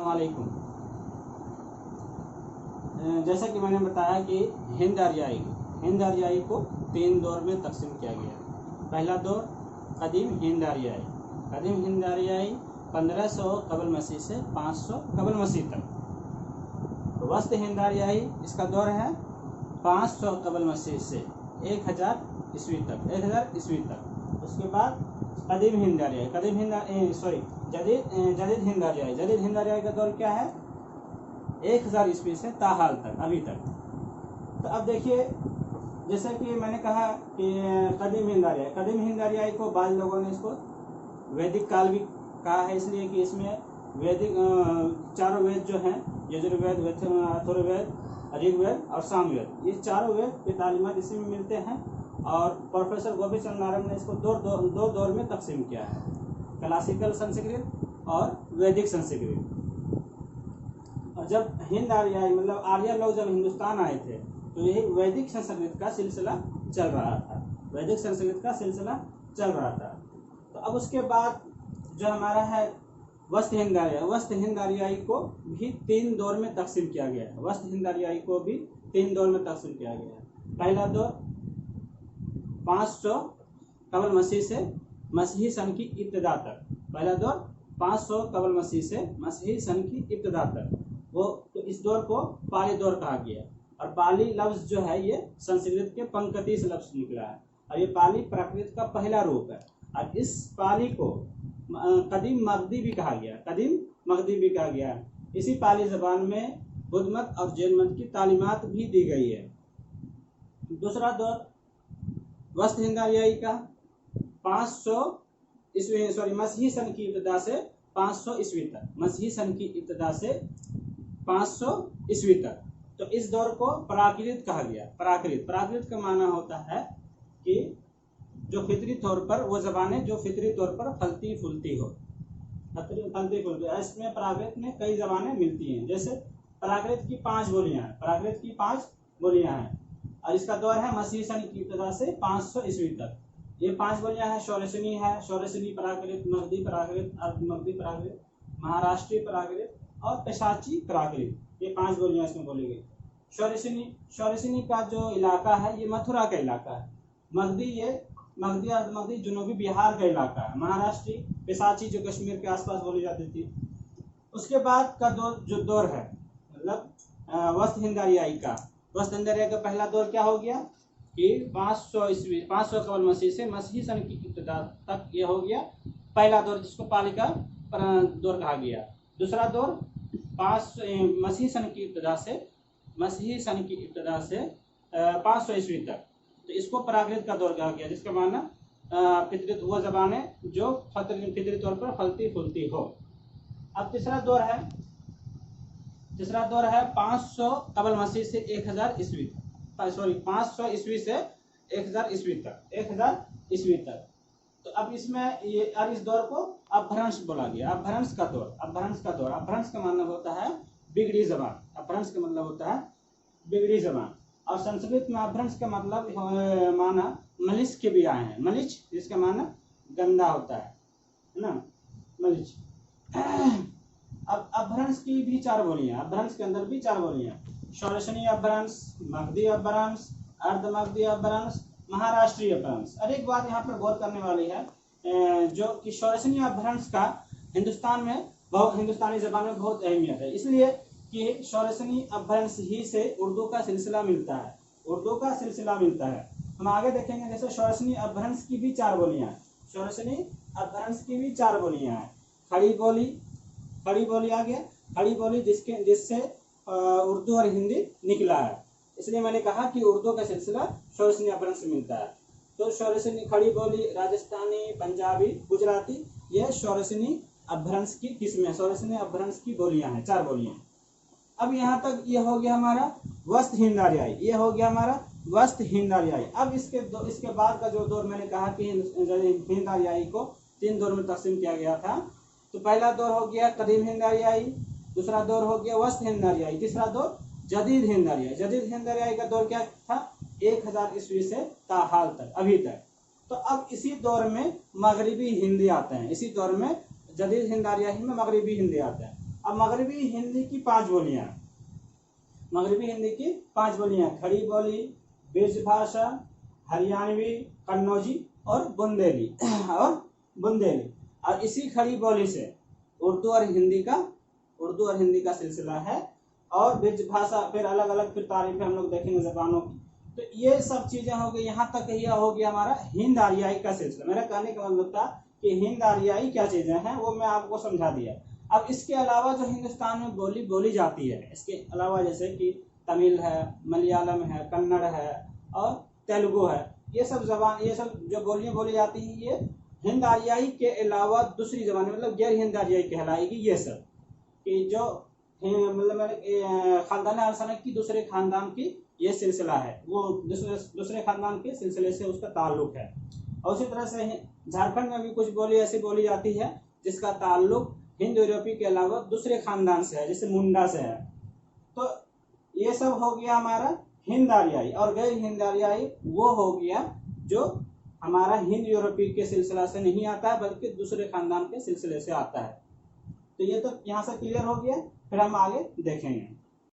अस्सलाम वालेकुम। जैसा कि मैंने बताया कि हिंद आर्याई को 3 दौर में तकसीम किया गया। पहला दौर कदीम हिंद आर्याई 1500 कबल मसीह से 500 कबल मसीह तक। वस्त हिंद आर्याई इसका दौर है 500 कबल मसीह से 1000 ईस्वी तक। उसके बाद कदीम हिंद आर्याई जदीद हिंद आर्याई का दौर क्या है? 1000 ईस्वी से ताहाल तक, अभी तक। तो अब देखिए, जैसे कि मैंने कहा कि कदीम हिंद आर्याई को बाद लोगों ने इसको वैदिक काल भी कहा है, इसलिए कि इसमें वैदिक चारों वेद जो हैं, यजुर्वेद, अथर्ववेद, ऋग्वेद और सामवेद, ये चारों वेद के तालीमात इसी में मिलते हैं। और प्रोफेसर गोविंद चंद्र नारंग ने इसको दो दौर में तकसीम किया है, क्लासिकल संस्कृत और वैदिक संस्कृत। और जब हिंद आर्याई मतलब आर्य लोग जब हिंदुस्तान आए थे तो यही वैदिक संस्कृत का सिलसिला चल रहा था। तो अब उसके बाद जो हमारा है वस्त हिंद आर्याई को भी 3 दौर में तकसीम किया गया है। पहला दौर 500 कबल मसीह से मसीही सन की इब्तिदा तक। वो तो इस दौर को पाली दौर कहा गया। और पाली लफ्ज जो है ये संस्कृत के पंकतीस लफ्ज निकला है, और ये पाली प्राकृत का पहला रूप है। और इस पाली को कदीम मगधी भी कहा गया। इसी पाली जबान में बुद्ध मत और जैन मत की तालीमात भी दी गई है। दूसरा दौर वस्त हिंद आर्याई का 500 मसीही सन की इब्तिदा से 500 ईस्वी तक। तो इस दौर को प्राकृत कहा गया। प्राकृत का माना होता है कि जो फितरी तौर पर वो ज़बानें जो फितरी तौर पर फलती फूलती हो। इसमें प्राकृत में कई ज़बानें मिलती हैं। जैसे प्राकृत की 5 बोलियां हैं और इसका दौर है मसीही सन की इब्तिदा से 500 ईस्वी तक। ये 5 बोलियां हैं। शौरसेनी प्राकृत, मगधी प्राकृत, अर्धमगधी प्राकृत, महाराष्ट्रीय प्राकृत और पेशाची प्राकृत, ये 5 बोलियां इसमें बोली गई। शौरसेनी का जो इलाका है ये मथुरा का इलाका है। मगधी जनूबी बिहार का इलाका है। महाराष्ट्री पेशाची जो कश्मीर के आसपास बोली जाती थी। उसके बाद का दौर है मतलब वस्त हिंद आर्याई का पहला दौर क्या हो गया कि 500 कबल मसीह से मसीही सन की इब्तिदा तक ये हो गया पहला दौर, जिसको पाली का दौर कहा गया। दूसरा दौर मसीही सन की इब्तिदा से 500 ईस्वी तक, तो इसको प्राकृत का दौर कहा गया, जिसका माना फितरत वो ज़बानें जो फितरी तौर पर फलती फूलती हो। अब तीसरा दौर है 500 कबल मसीह से 1000 ईस्वी तक। 500 ईस्वी से 1000 ईस्वी तक। तो अब इसमें इस दौर को अपभ्रंश बोला गया। अपभ्रंश का मतलब होता है बिगड़ी जबान। और संस्कृत में अपभ्रंश का मतलब माना मलिच के भी आए हैं। मलिच जिसका माना गंदा होता है ना, मलिच। अब अपभ्रंश की भी 4 बोलियां, अपभ्रंश के अंदर भी 4 बोलियां, शौरसेनी अपभ्रंश, मगधी अपभ्रंश, अर्धमगधी अपभ्रंश, महाराष्ट्रीय अपभ्रंश। और एक बात यहाँ पर गौर करने वाली है जो कि शौरसेनी अपभ्रंश का हिंदुस्तानी ज़बान में बहुत अहमियत है, इसलिए कि शौरसेनी अपभ्रंश ही से उर्दू का सिलसिला मिलता है। हम आगे देखेंगे। जैसे शौरसेनी अपभ्रंश की भी 4 बोलियां हैं। खड़ी बोली आ गया। खड़ी बोली जिससे उर्दू और हिंदी निकला है, इसलिए मैंने कहा कि उर्दू का सिलसिला शौरसेनी अपभ्रंश से मिलता है। तो शौरसेनी खड़ी बोली, राजस्थानी, पंजाबी, गुजराती, ये शौरसेनी अपभ्रंश की किस्में, शौरसेनी अपभ्रंश की बोलियां हैं, 4 बोलियां। अब यहाँ तक ये हो गया हमारा वस्त हिंद आर्याई। अब इसके बाद का जो दौर मैंने कहा कि हिंद आर्याई को 3 दौर में तकसीम किया गया था। तो पहला दौर हो गया कदीम हिंद आर्याई, दूसरा दौर हो गया वस्त हिंद आर्याई, तीसरा दौर जदीद हिंद आर्याई का दौर क्या था? 1000 ईस्वी से ताहाल तक, अभी तक। तो अब इसी दौर में मगरिबी हिंदी आते हैं। इसी दौर में जदीद हिंद आर्याई में मगरिबी हिंदी आते हैं। अब मगरबी हिंदी की 5 बोलियां, मगरबी हिंदी की 5 बोलियां, खड़ी बोली, ब्रजभाषा, हरियाणवी, कन्नौजी और बुंदेली और बुंदेली। और इसी खड़ी बोली से उर्दू और हिंदी का सिलसिला है। और ब्रजभाषा फिर अलग अलग फिर तारीफें हम लोग देखेंगे जबानों की। तो ये सब चीजें हो गई, यहाँ तक यह हो गया हमारा हिंद आर्याई का सिलसिला। मेरा कहने का मतलब था कि हिंद आर्याई क्या चीजें हैं वो मैं आपको समझा दिया। अब इसके अलावा जो हिंदुस्तान में बोली जाती है, इसके अलावा जैसे कि तमिल है, मलयालम है, कन्नड़ है और तेलुगु है, ये सब जो बोलियां बोली जाती हैं ये हिंद आर्याई के अलावा दूसरी जबानें मतलब गैर हिंद आर्याई कहलाएगी। ये सब कि जो मतलब खानदान अरसनक की दूसरे खानदान की ये सिलसिला है, वो दूसरे खानदान के सिलसिले से उसका ताल्लुक है। और उसी तरह से झारखंड में भी कुछ बोली ऐसी बोली जाती है जिसका ताल्लुक हिंद यूरोपी के अलावा दूसरे खानदान से है, जैसे मुंडा से है। तो ये सब हो गया हमारा हिंद आर्याई। और गैर हिंद आर्याई वो हो गया जो हमारा हिंद यूरोपी के सिलसिला से नहीं आता है बल्कि दूसरे खानदान के सिलसिले से आता है। तो ये तो यहाँ से क्लियर हो गया, फिर हम आगे देखेंगे।